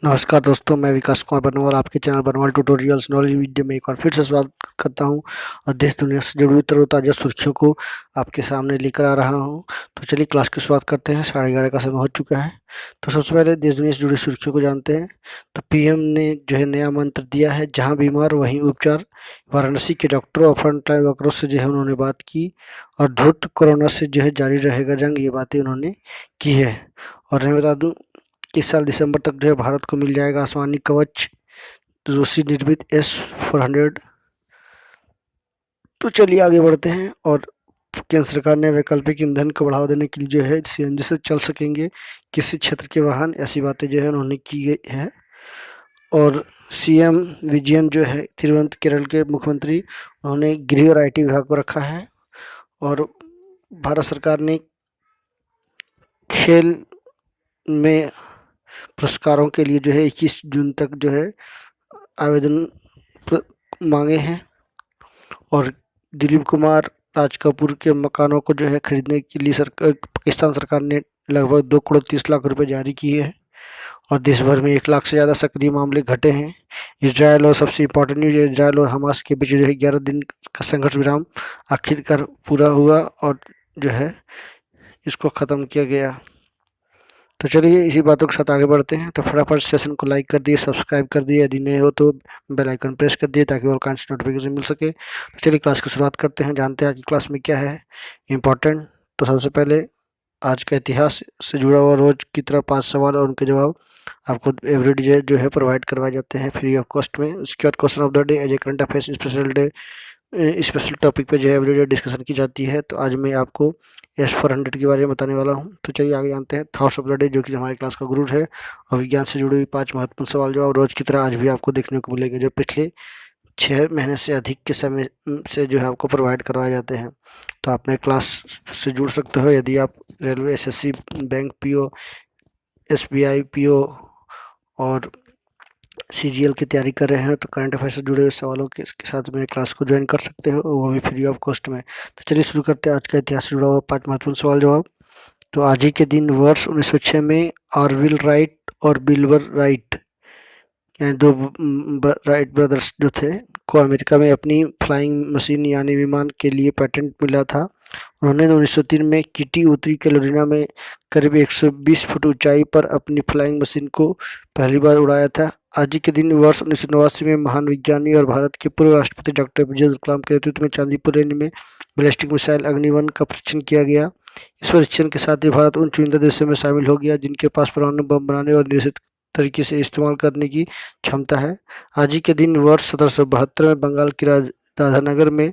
नमस्कार दोस्तों, मैं विकास कुमार बनवाल आपके चैनल बनवाल ट्यूटोरियल्स नॉलेज वीडियो में एक बार फिर से स्वागत करता हूं और देश दुनिया से जुड़ी हुई तरोताज़ा सुर्खियों को आपके सामने लेकर आ रहा हूं। तो चलिए क्लास की शुरुआत करते हैं। 11:30 का समय हो चुका है। तो सबसे पहले देश दुनिया से जुड़ी सुर्खियों को जानते हैं। तो पीएम ने जो है नया मंत्र दिया है, जहाँ बीमार वहीं उपचार। वाराणसी के डॉक्टरों और फ्रंटलाइन वर्करों से जो है उन्होंने बात की और धूर्त कोरोना से जो है जारी रहेगा जंग, ये बातें उन्होंने की है। और मैं बता दूं, इस साल दिसंबर तक जो है भारत को मिल जाएगा आसमानी कवच रूसी निर्मित S-400। तो चलिए आगे बढ़ते हैं। और केंद्र सरकार ने वैकल्पिक ईंधन को बढ़ावा देने के लिए जो है सीएनजी से चल सकेंगे किसी क्षेत्र के वाहन, ऐसी बातें जो है उन्होंने की गई है। और सीएम विजयन जो है केरल के मुख्यमंत्री, उन्होंने गृह और आईटी विभाग को रखा है। और भारत सरकार ने खेल में पुरस्कारों के लिए जो है 21 जून तक जो है आवेदन मांगे हैं। और दिलीप कुमार राज कपूर के मकानों को जो है खरीदने के लिए पाकिस्तान सरकार ने लगभग 2 करोड़ 30 लाख रुपए जारी किए हैं। और देश भर में 1 लाख से ज़्यादा सक्रिय मामले घटे हैं। इसराइल और सबसे इम्पोर्टेंट न्यूज, इसराइल और हमास के बीच जो है 11 दिन का संघर्ष विराम आखिरकार पूरा हुआ और जो है इसको ख़त्म किया गया। तो चलिए इसी बातों के साथ आगे बढ़ते हैं। तो फटाफट सेशन को लाइक कर दिए, सब्सक्राइब कर दिए, यदि नए हो तो बेल आइकन प्रेस कर दिए ताकि और काइंड नोटिफिकेशन मिल सके। तो चलिए क्लास की शुरुआत करते हैं, जानते हैं आज की क्लास में क्या है इम्पोर्टेंट। तो सबसे पहले आज का इतिहास से जुड़ा हुआ रोज की तरह 5 सवाल और उनके जवाब आपको एवरीडे जो है प्रोवाइड करवाए जाते हैं फ्री ऑफ कॉस्ट में। उसके बाद question of the day, as a current affairs special topic पे जो है एवरीडे डिस्कशन की जाती है। तो आज मैं आपको S-400 के बारे में बताने वाला हूँ। तो चलिए आगे जानते हैं थॉट्स ऑफ द डे, जो कि हमारी क्लास का गुरु है। और विज्ञान से जुड़ी हुई 5 महत्वपूर्ण सवाल जवाब रोज की तरह आज भी आपको देखने को मिलेंगे, जो पिछले 6 महीने से अधिक के समय से जो है आपको प्रोवाइड करवाए जाते हैं। तो आप मेरे क्लास से जुड़ सकते हो यदि आप railway, SSC, bank PO, SBI PO और CGL की तैयारी कर रहे हैं। तो करंट अफेयर से जुड़े हुए सवालों के साथ मेरे क्लास को ज्वाइन कर सकते हो, वो भी फ्री ऑफ कॉस्ट में। तो चलिए शुरू करते हैं आज का इतिहास से जुड़ा हुआ 5 महत्वपूर्ण सवाल जवाब। तो आज ही के दिन वर्ष 1906 में ऑरविल राइट और विल्बर राइट, यानी 2 राइट ब्रदर्स जो थे, को अमेरिका में अपनी फ्लाइंग मशीन यानी विमान के लिए पेटेंट मिला था। उन्होंने 1903 में किटी, उत्तरी कैरोलिना में करीब 120 फुट ऊंचाई पर अपनी फ्लाइंग मशीन को पहली बार उड़ाया था। आज ही के दिन वर्ष 1989 में महान विज्ञानी और भारत के पूर्व राष्ट्रपति डॉक्टर APJ अब्दुल कलाम के नेतृत्व में चांदीपुर रेंज में बैलिस्टिक मिसाइल अग्नि-1 का परीक्षण किया गया। इस परीक्षण के साथ ही भारत उन चुनिंदा देशों में शामिल हो गया जिनके पास परमाणु बम बनाने और निश्चित तरीके से इस्तेमाल करने की क्षमता है। आज ही के दिन वर्ष 1772 में बंगाल की राधानगर में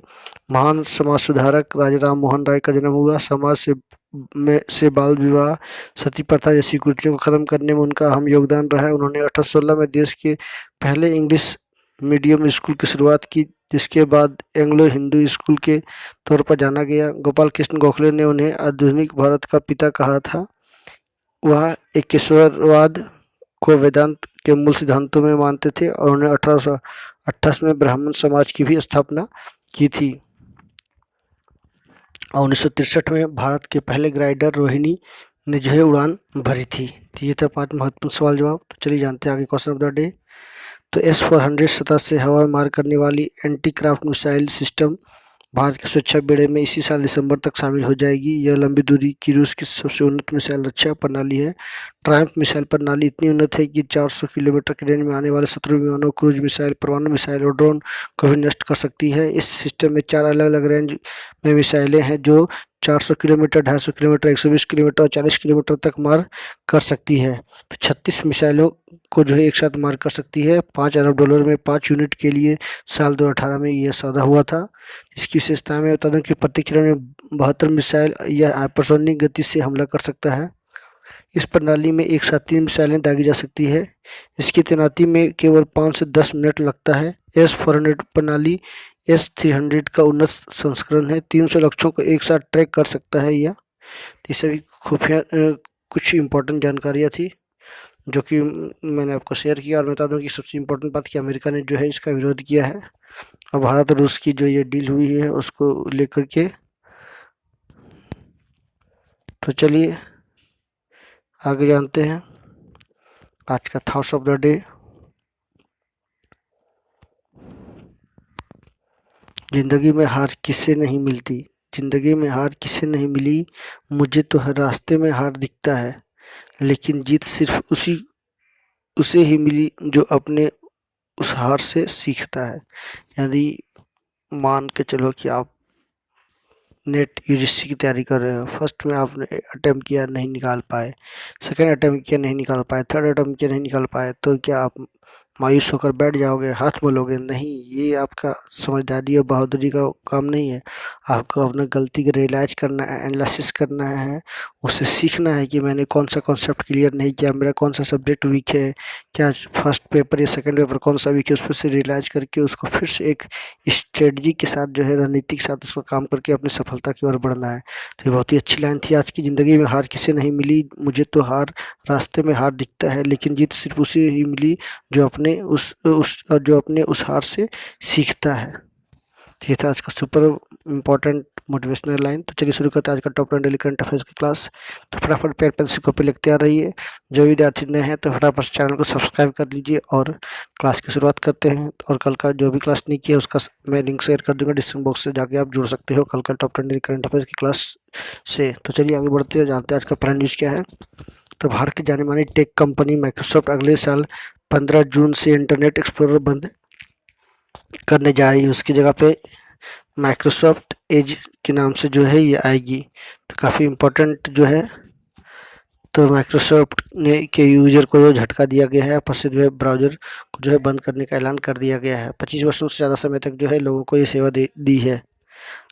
महान समाज सुधारक राजा राम मोहन राय का जन्म हुआ। समाज से बाल विवाह, सती प्रथा जैसी कुरीतियों को खत्म करने में उनका अहम योगदान रहा है। उन्होंने 1816 में देश के पहले इंग्लिश मीडियम स्कूल की शुरुआत की, जिसके बाद एंग्लो हिंदू स्कूल के तौर पर जाना गया। गोपाल कृष्ण गोखले ने उन्हें आधुनिक भारत का पिता कहा था। वह एकेश्वरवाद को वेदांत के मूल सिद्धांतों में मानते थे और उन्होंने 1828 में ब्राह्मण समाज की भी स्थापना की थी। और 1963 में भारत के पहले ग्लाइडर रोहिणी ने जो है उड़ान भरी थी। तो ये था 5 महत्वपूर्ण सवाल जवाब। तो चलिए जानते हैं आगे क्वेश्चन ऑफ द डे। तो S-400 सतह से हवा में मार करने वाली anti craft missile system Bharat के सुरक्षा बेड़े में इसी साल दिसंबर तक शामिल हो जाएगी। यह लंबी दूरी की रूस की सबसे उन्नत मिसाइल रक्षा प्रणाली है। ट्रायम्फ मिसाइल प्रणाली इतनी उन्नत है कि 400 किलोमीटर की रेंज में आने वाले शत्रु विमानों, क्रूज मिसाइल, परमाणु मिसाइल और ड्रोन को भी नष्ट कर सकती है। इस सिस्टम में 4 अलग अलग रेंज में मिसाइलें हैं जो 400 किलोमीटर, 250 किलोमीटर, 120 किलोमीटर और 40 किलोमीटर तक मार कर सकती है। तो 36 मिसाइलों को जो है एक साथ मार कर सकती है। $5 अरब में 5 यूनिट के लिए साल 2018 में यह सौदा हुआ था। इसकी विशेषता में बता दूं कि प्रति चरण में 72 मिसाइल या हाइपरसोनिक गति से हमला कर सकता है। इस प्रणाली में एक साथ 3 मिसाइलें दागी जा सकती है। इसकी तैनाती में केवल 5 से 10 मिनट लगता है। S-400 प्रणाली S-300 का उन्नत संस्करण है। 300 लक्ष्यों को एक साथ ट्रैक कर सकता है यह। ये सभी खुफिया कुछ इम्पोर्टेंट जानकारियाँ थी जो कि मैंने आपको शेयर किया। और बता दूं कि सबसे इम्पोर्टेंट बात कि अमेरिका ने जो है इसका विरोध किया है और भारत और रूस की जो ये डील हुई है उसको लेकर के। तो चलिए आगे जानते हैं। आज का थॉट्स ऑफ द डे, जिंदगी में हार किसे नहीं मिलती, जिंदगी में हार किसे नहीं मिली, मुझे तो हर रास्ते में हार दिखता है, लेकिन जीत सिर्फ उसे ही मिली जो अपने उस हार से सीखता है। यदि मान के चलो कि आप नेट यूजीसी की तैयारी कर रहे हो, फर्स्ट में आपने अटेम्प्ट किया नहीं निकाल पाए, सेकंड अटेम्प्ट किया नहीं निकाल पाए, थर्ड अटेम्प्ट किया नहीं निकाल पाए, तो क्या आप मायूस होकर बैठ जाओगे, हाथ मलोगे? नहीं, ये आपका समझदारी और बहादुरी का काम नहीं है। आपको अपना गलती को रियलाइज करना है, एनालिसिस करना है, उससे सीखना है कि मैंने कौन सा कॉन्सेप्ट क्लियर नहीं किया, मेरा कौन सा सब्जेक्ट वीक है, क्या फर्स्ट पेपर या सेकंड पेपर कौन सा वीक है, उस पर से रियलाइज करके उसको फिर से एक स्ट्रेटजी के साथ जो है, रणनीति के साथ उसको काम करके अपनी सफलता की ओर बढ़ना है। तो ये बहुत ही अच्छी लाइन थी आज की, ज़िंदगी में हार किसे नहीं मिली, मुझे तो हार रास्ते में हार दिखता है, लेकिन जीत सिर्फ उसे ही मिली जो अपने उस हार से सीखता है। तो ये था आज का सुपर इम्पोर्टेंट मोटिवेशनल लाइन। तो चलिए शुरू करते हैं आज का टॉप 10 डेली करंट अफेयर्स की क्लास। तो फटाफट पेन पेंसिल कॉपी लिखते आ रही है। जो विद्यार्थी नए हैं तो फटाफट चैनल को सब्सक्राइब कर लीजिए और क्लास की शुरुआत करते हैं। और कल का जो भी क्लास नहीं किया उसका मैं लिंक शेयर कर दूंगा डिस्क्रिप्शन बॉक्स से, जाके आप जुड़ सकते हो कल का टॉप 10 डेली करंट अफेयर्स की क्लास से। तो चलिए आगे बढ़ते हैं, जानते हैं आज का पहला न्यूज़ क्या है। तो भारत की जानी मानी टेक कंपनी माइक्रोसॉफ्ट अगले साल 15 जून से इंटरनेट एक्सप्लोरर बंद करने जा रही है, उसकी जगह पे माइक्रोसॉफ्ट एज के नाम से जो है ये आएगी। तो काफ़ी इम्पोर्टेंट जो है, तो माइक्रोसॉफ्ट ने के यूजर को जो झटका दिया गया है, प्रसिद्ध वेब ब्राउज़र को जो है बंद करने का ऐलान कर दिया गया है। 25 वर्षों से ज़्यादा समय तक जो है लोगों को ये सेवा दी है।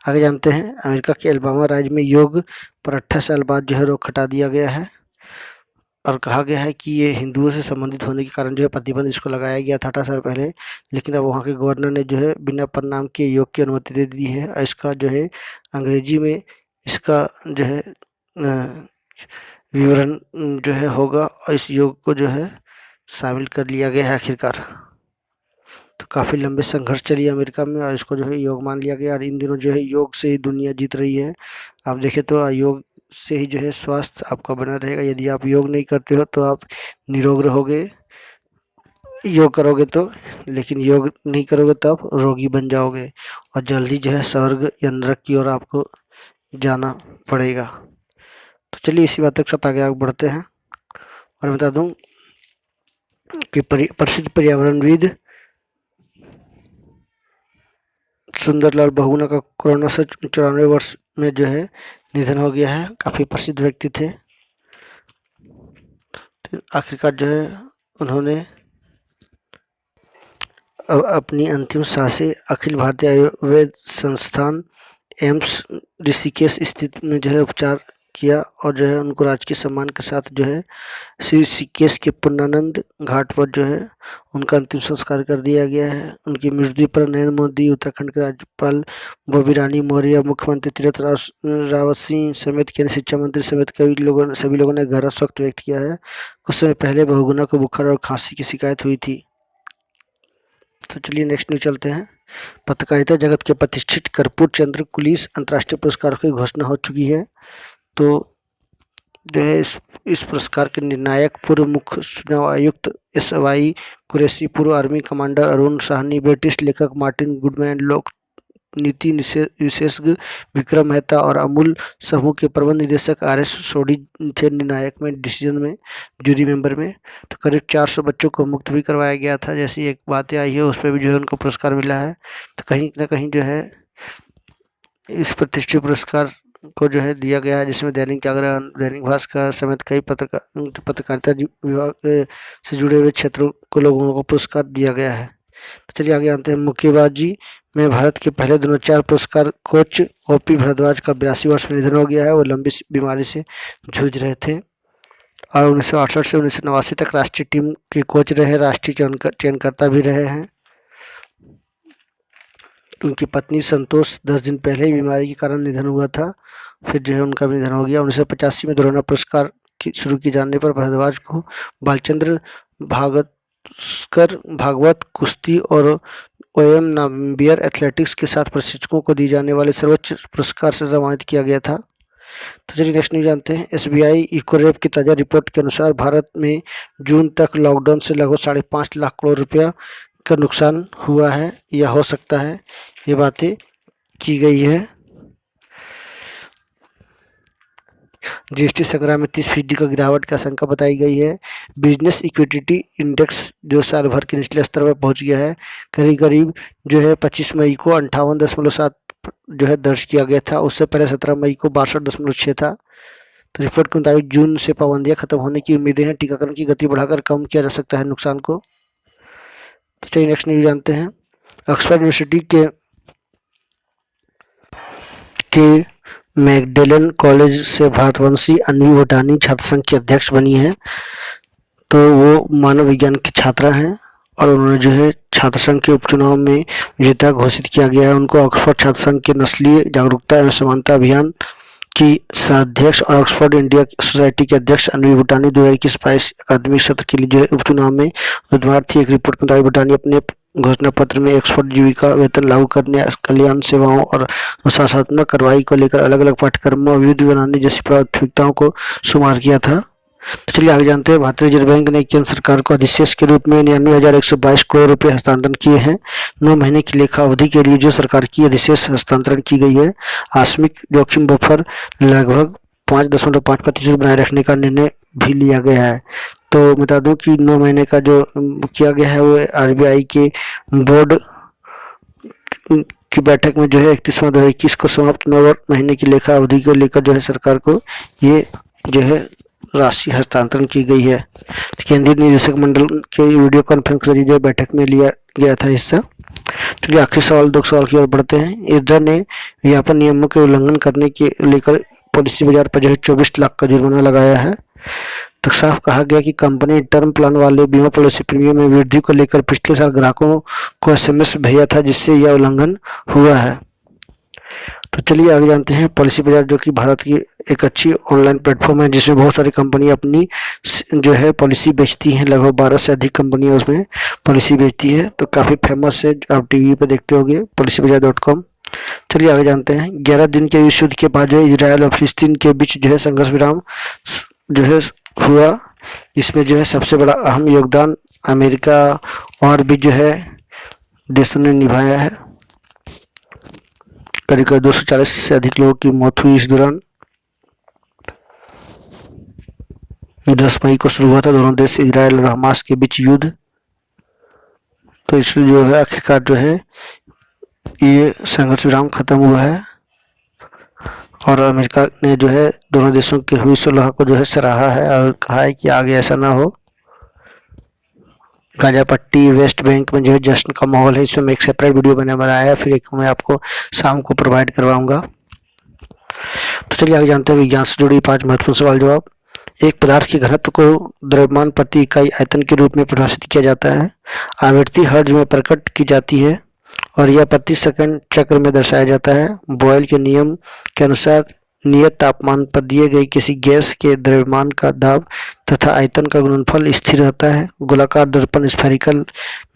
आगे जानते हैं, अमेरिका के एलबामा राज्य में योग पर 28 साल बाद जो है रोक हटा दिया गया है और कहा गया है कि ये हिंदुओं से संबंधित होने के कारण जो है प्रतिबंध इसको लगाया गया था 18 साल पहले, लेकिन अब वहाँ के गवर्नर ने जो है बिना प्रणाम के योग की अनुमति दे दी है। और इसका जो है अंग्रेजी में इसका जो है विवरण जो है होगा और इस योग को जो है शामिल कर लिया गया है आखिरकार। तो काफ़ी लंबे संघर्ष चली अमेरिका में और इसको जो है योग मान लिया गया। और इन दिनों जो है योग से ही दुनिया जीत रही है। आप देखें तो योग से ही जो है स्वास्थ्य आपका बना रहेगा। यदि आप योग नहीं करते हो तो आप निरोग रहोगे, योग करोगे तो, लेकिन योग नहीं करोगे तो आप रोगी बन जाओगे और जल्दी जो है स्वर्ग या नरक की ओर आपको जाना पड़ेगा। तो चलिए इसी बात के साथ आगे बढ़ते हैं और बता दूं कि प्रसिद्ध पर्यावरणविद सुंदरलाल बहुगुणा का कोरोना से 94 वर्ष में जो है निधन हो गया है। काफ़ी प्रसिद्ध व्यक्ति थे। तो आखिरकार जो है उन्होंने अपनी अंतिम सांसें अखिल भारतीय आयुर्वेद संस्थान एम्स ऋषिकेश स्थित में जो है उपचार किया और जो है उनको राजकीय सम्मान के साथ जो है श्री ऋषिकेश के पुण्यानंद घाट पर जो है उनका अंतिम संस्कार कर दिया गया है। उनकी मृत्यु पर नरेंद्र मोदी, उत्तराखंड के राज्यपाल बॉबी रानी मौर्य, मुख्यमंत्री तीरथ रावत सिंह समेत केंद्रीय शिक्षा मंत्री समेत सभी लोगों ने गहरा शोक व्यक्त किया है। कुछ समय पहले बहुगुणा को बुखार और खांसी की शिकायत हुई थी। तो चलिए नेक्स्ट न्यूज चलते हैं। पत्रकारिता जगत के प्रतिष्ठित कर्पूर चंद्र कुलीस अंतर्राष्ट्रीय पुरस्कारों की घोषणा हो चुकी है। तो जो है इस पुरस्कार के निर्णायक पूर्व मुख्य चुनाव आयुक्त SY कुरैशी, पूर्व army commander Arun Sahni, British लेखक मार्टिन गुडमैन, लोक नीति विशेषज्ञ विक्रम मेहता और अमूल समूह के प्रबंध निदेशक RS सोडी थे निर्णायक में, डिसीजन में, जूरी मेंबर में। तो करीब 400 बच्चों को मुक्त भी करवाया गया था, जैसी एक बातें आई है उस पर भी जो है उनको पुरस्कार मिला है। तो कहीं ना कहीं जो है इस प्रतिष्ठित पुरस्कार को जो है दिया गया है, जिसमें दैनिक जागरण, दैनिक भास्कर समेत कई पत्रकारिता विभाग से जुड़े हुए क्षेत्रों को लोगों को पुरस्कार दिया गया है। तो चलिए आगे आते हैं। मुक्केबाजी में भारत के पहले द्रोणाचार्य पुरस्कार कोच OP भारद्वाज का 82 वर्ष में निधन हो गया है। वो लंबी बीमारी से जूझ रहे थे और 1968 से 1989 तक राष्ट्रीय टीम के कोच रहे, राष्ट्रीय चयनकर्ता भी रहे हैं। उनकी पत्नी संतोष 10 दिन पहले ही बीमारी के कारण निधन हुआ था, फिर जो है उनका भी निधन हो गया। 1985 में द्रोणा पुरस्कार शुरू किए जाने पर भारद्वाज को बालचंद्र भागवत कुश्ती और OM नाम्बियर एथलेटिक्स के साथ प्रशिक्षकों को दी जाने वाले सर्वोच्च पुरस्कार से सम्मानित किया गया था। तो चलिए नेक्स्ट न्यूज़ जानते हैं। एसबीआई इकोरेप की ताज़ा रिपोर्ट के अनुसार भारत में जून तक लॉकडाउन से लगभग 5.5 लाख करोड़ रुपया का नुकसान हुआ है या हो सकता है, ये बातें की गई है। जीएसटी संग्रह में 30% का गिरावट की आशंका बताई गई है। बिजनेस इक्विटी इंडेक्स जो साल भर के निचले स्तर पर पहुंच गया है, करीब करीब जो है 25 मई को 58.7 जो है दर्ज किया गया था। उससे पहले 17 मई को 62.6 था। तो रिपोर्ट के मुताबिक जून से पाबंदियां खत्म होने की उम्मीदें हैं। टीकाकरण की गति बढ़ाकर कम किया जा सकता है नुकसान को। तो चलिए नेक्स्ट न्यूज़ जानते हैं। ऑक्सफोर्ड यूनिवर्सिटी के मैगडेलन कॉलेज से भारतवंशी अन्वी भूटानी छात्र संघ की अध्यक्ष बनी है। तो वो मानव विज्ञान की छात्रा हैं और उन्होंने जो है छात्र संघ के उपचुनाव में विजेता घोषित किया गया है। उनको ऑक्सफोर्ड छात्र संघ के नस्लीय जागरूकता एवं समानता अभियान की अध्यक्ष और ऑक्सफोर्ड इंडिया सोसाइटी के अध्यक्ष अन्वी भूटानी 2021-22 अकादमिक सत्र के लिए जो है उपचुनाव में उम्मीदवार थी। एक रिपोर्ट के मुताबिक भूटानी अपने घोषणा पत्र में ऑक्सफोर्ड जीविका वेतन लागू करने, कल्याण सेवाओं और अनुशासनात्मक कार्रवाई को लेकर अलग अलग पाठ्यक्रमों में विधि बनाने जैसी प्राथमिकताओं को शुमार किया था। तो चलिए आगे जानते हैं। भारतीय रिजर्व बैंक ने केंद्र सरकार को अधिशेष के रूप में 99,122 करोड़ रुपए हस्तांतरण किए हैं। 9 महीने की लेखा अवधि के लिए जो सरकार की अधिशेष हस्तांतरण की गई है। आकस्मिक जोखिम बफर लगभग 5.5% बनाए रखने का निर्णय भी लिया गया है। तो बता दूं कि 9 महीने का जो किया गया है वो आरबीआई के बोर्ड की बैठक में जो है 31/2021 को समाप्त 9 महीने की लेखा अवधि को लेकर जो है सरकार को ये जो है राशि हस्तांतरण की गई है। केंद्रीय निदेशक मंडल के वीडियो कॉन्फ्रेंस के जरिए बैठक में लिया गया था हिस्सा। चलिए आखिरी सवाल 2 सवाल की ओर बढ़ते हैं। इरडा ने व्यापार नियमों के उल्लंघन करने के लेकर पॉलिसी बाजार पर जो है 24 लाख का जुर्माना लगाया है। तो साफ कहा गया कि कंपनी टर्म प्लान वाले बीमा पॉलिसी प्रीमियम में वृद्धि को लेकर पिछले साल ग्राहकों को एसएमएस भेजा था, जिससे यह उल्लंघन हुआ है। तो चलिए आगे जानते हैं। पॉलिसी बाजार जो कि भारत की एक अच्छी ऑनलाइन प्लेटफॉर्म है जिसमें बहुत सारी कंपनियां अपनी जो है पॉलिसी बेचती हैं। लगभग 12 से अधिक कंपनियां उसमें पॉलिसी बेचती है। तो काफ़ी फेमस है, आप टीवी पे देखते होंगे policybazaar.com। चलिए आगे जानते हैं। 11 दिन के विश्व युद्ध के बाद जो इजरायल और फिलिस्तीन के बीच जो है संघर्ष विराम जो है हुआ। इसमें जो है सबसे बड़ा अहम योगदान अमेरिका और भी जो है देशों ने निभाया है। करीब 240 से अधिक लोगों की मौत हुई इस दौरान। 10 मई को शुरू हुआ था दोनों देश इजरायल और हमास के बीच युद्ध। तो इसमें जो है आखिरकार जो है ये संघर्ष विराम खत्म हुआ है और अमेरिका ने जो है दोनों देशों की हुई सुलह को जो है सराहा है और कहा है कि आगे ऐसा ना हो। गाजा पट्टी वेस्ट बैंक में जो है जश्न का माहौल है। इसमें एक सेपरेट वीडियो मैंने बनाया है, फिर एक मैं आपको शाम को प्रोवाइड करवाऊंगा। तो चलिए आगे जानते हैं विज्ञान से जुड़ी 5 महत्वपूर्ण सवाल जवाब। एक पदार्थ के घनत्व को द्रव्यमान प्रति इकाई आयतन के रूप में परिभाषित किया जाता है। आवृत्ति हर्ट्ज में प्रकट की जाती है और यह प्रति सेकंड चक्र में दर्शाया जाता है। बॉयल के नियम के अनुसार नियत तापमान पर दिए गए किसी गैस के द्रव्यमान का दाब तथा आयतन का गुणनफल स्थिर रहता है। गोलाकार दर्पण स्फेरिकल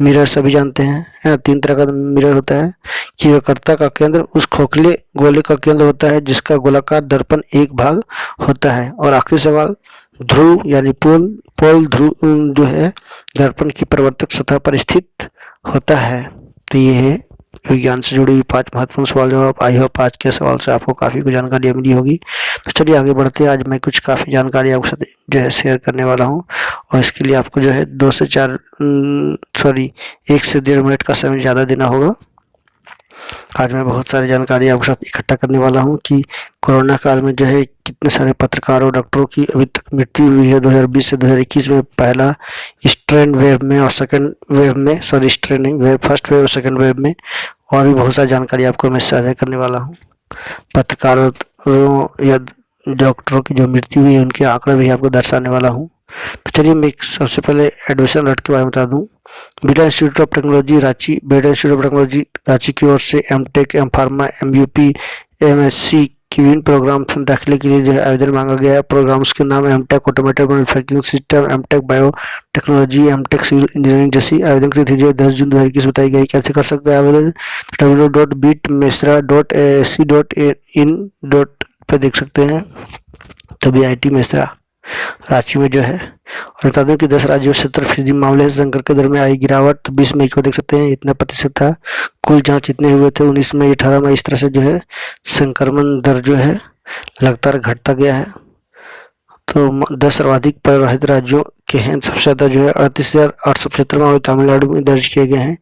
मिरर सभी जानते हैं 3 तरह का मिरर होता है कि वक्रता का केंद्र उस खोखले गोले का केंद्र होता है जिसका गोलाकार दर्पण एक भाग होता है। और आखिरी सवाल, ध्रुव यानी पोल ध्रुव जो है दर्पण की परिवर्तक सतह पर स्थित होता है। तो ये है विज्ञान से जुड़ी 5 महत्वपूर्ण सवाल जवाब। आई होप आज के सवाल से आपको काफ़ी कुछ जानकारी मिली होगी। तो चलिए आगे बढ़ते हैं। आज मैं कुछ काफ़ी जानकारी आपके साथ जो है शेयर करने वाला हूं और इसके लिए आपको जो है 1 से 1.5 मिनट का समय ज़्यादा देना होगा। आज मैं बहुत सारी जानकारी आपके साथ इकट्ठा करने वाला हूं कि कोरोना काल में जो है कितने सारे पत्रकारों और डॉक्टरों की अभी तक मृत्यु हुई है 2020 से 2021 में। पहला स्ट्रेन वेव में और सेकंड वेव में, सॉरी स्ट्रेन नहीं वेव, फर्स्ट वेव और सेकंड वेव में। और भी बहुत सारी जानकारी आपको मैं साझा करने वाला हूँ। पत्रकारों या डॉक्टरों की जो मृत्यु हुई है उनके आंकड़े भी आपको दर्शाने वाला हूँ। तो चलिए मैं सबसे पहले एडमिशन अलर्ट के बारे में बता दूं। Beta institute of technology Ranchi, beta institute of technology Ranchi की ओर से टेक, फार्मा, MUP, MSc की विभिन्न प्रोग्राम में दाखिले के लिए जो है आवेदन मांगा गया है। प्रोग्राम्स के नाम tech automated manufacturing system, tech biotechnology, tech civil engineering जैसी। आवेदन की तिथि 10 जून 2021 बताई गई। कैसे कर सकते हैं आवेदन? www.bitmesra.ac.in पे देख सकते हैं। तो BIT मिश्रा रांची में जो है। और बता दूं कि 10 राज्यों में 70% मामले संक्रमण के दर में आई गिरावट। तो 20 मई को देख सकते हैं इतना प्रतिशत था। कुल जांच इतने हुए थे 19 मई 18 मई। इस तरह से जो है संक्रमण दर जो है लगातार घटता गया है। तो 10 सर्वाधिक प्रभावित राज्यों के हैं। सबसे ज़्यादा जो है 38,875 मामले तमिलनाडु में दर्ज किए गए हैं।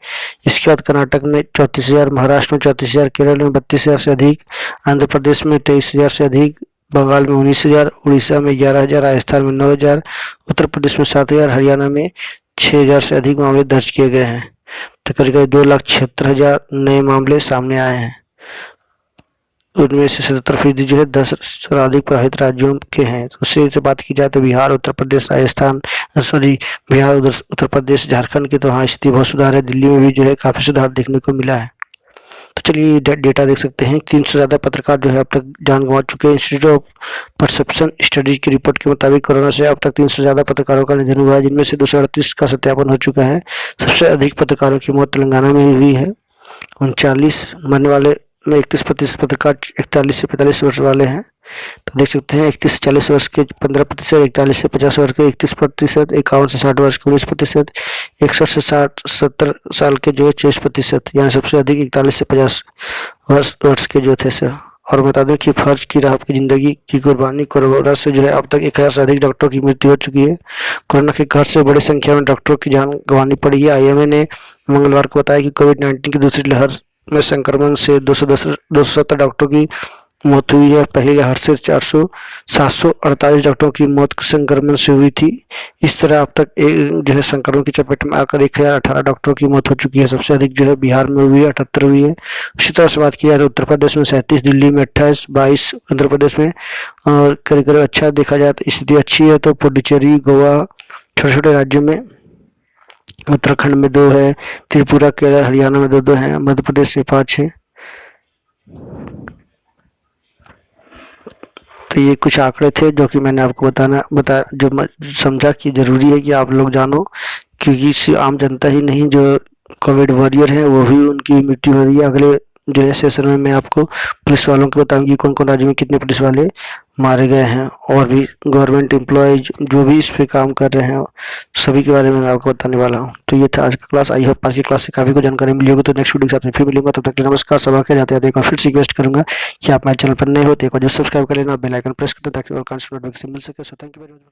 इसके बाद कर्नाटक में 34,000, महाराष्ट्र में 34,000, केरल में 32,000 से अधिक, आंध्र प्रदेश में 23,000 से अधिक, बंगाल में 19,000, उड़ीसा में 11,000, राजस्थान में 9,000, उत्तर प्रदेश में 7,000, हरियाणा में 6,000 से अधिक मामले दर्ज किए गए हैं। तो करीब 2,76,000 नए मामले सामने आए हैं। उनमें से 77% जो है 10 सर्वाधिक प्रभावित राज्यों के हैं। उससे से बात की जाए तो बिहार, उत्तर प्रदेश, राजस्थान, बिहार, उत्तर प्रदेश, झारखंड की तो हाँ स्थिति बहुत सुधार है। दिल्ली में भी जो है काफ़ी सुधार देखने को मिला है। तो चलिए डेटा देख सकते हैं। 300 से ज़्यादा पत्रकार जो है अब तक जान गंवा चुके हैं। इंस्टीट्यूट ऑफ परसेप्शन स्टडीज की रिपोर्ट के मुताबिक कोरोना से अब तक 300 से ज़्यादा पत्रकारों का निधन हुआ है, जिनमें से 238 का सत्यापन हो चुका है। सबसे अधिक पत्रकारों की मौत तेलंगाना में हुई है। 39 मरने वाले में 31% पत्रकार 41 से 45 वर्ष वाले हैं। तो देख सकते हैं 31 से 40 वर्ष के 15%, 41 से 50 वर्ष के 31%, 51 से 60 वर्ष के 19%, 61 से 70 साल के जो है 24%, यानी सबसे अधिक 41 से 50 वर्ष के जो थे सर। और बता दें कि फर्ज की राह की जिंदगी की कुर्बानी। कोरोना से जो है अब तक 1,000 से अधिक डॉक्टरों की मृत्यु हो चुकी है। कोरोना के कहर से बड़ी संख्या में डॉक्टरों की जान गंवानी पड़ी है। IMA ने मंगलवार को बताया कि कोविड-19 की दूसरी लहर में संक्रमण से 270 डॉक्टरों की मौत हुई है। पहली लहर से 748 डॉक्टरों की मौत संक्रमण से हुई थी। इस तरह अब तक जो है संक्रमण की चपेट में आकर 1,018 डॉक्टरों की मौत हो चुकी है। सबसे अधिक जो है बिहार में हुई है, 78 हुई है। उसी तरह से बात की जाए तो उत्तर प्रदेश में 37, दिल्ली में 28, 22 आंध्र प्रदेश में। और करीब अच्छा देखा जाए तो स्थिति अच्छी है। तो पुडुचेरी, गोवा, छोटे छोटे राज्यों में, उत्तराखंड में 2 है, त्रिपुरा, केरल, हरियाणा में 2-2 हैं, मध्य प्रदेश में 5 है। तो ये कुछ आंकड़े थे जो कि मैंने आपको जो समझा कि ज़रूरी है कि आप लोग जानो, क्योंकि आम जनता ही नहीं जो कोविड वॉरियर हैं वो भी उनकी मृत्यु हो रही है। अगले जो है सेशन में मैं आपको पुलिस वालों को बताऊंगी कौन कौन राज्य में कितने पुलिस वाले मारे गए हैं, और भी गवर्नमेंट एम्प्लॉयज जो भी इस पे काम कर रहे हैं सभी के बारे में मैं आपको बताने वाला हूँ। तो ये था आज का क्लास। आई होप आज की क्लास से काफ़ी कुछ जानकारी मिली होगी। तो नेक्स्ट वीडियो के साथ में फिर मिलूंगा। तब तक नमस्कार। सब के जाते जाते एक बार फिर से रिक्वेस्ट करूंगा कि आप मेरे चैनल पर नए हो तो एक बार जो सब्सक्राइब कर लेना, बेल आइकन प्रेस कर दो ताकि और कॉन्सेप्ट नोटिफिकेशन मिल सके। So thank you very much.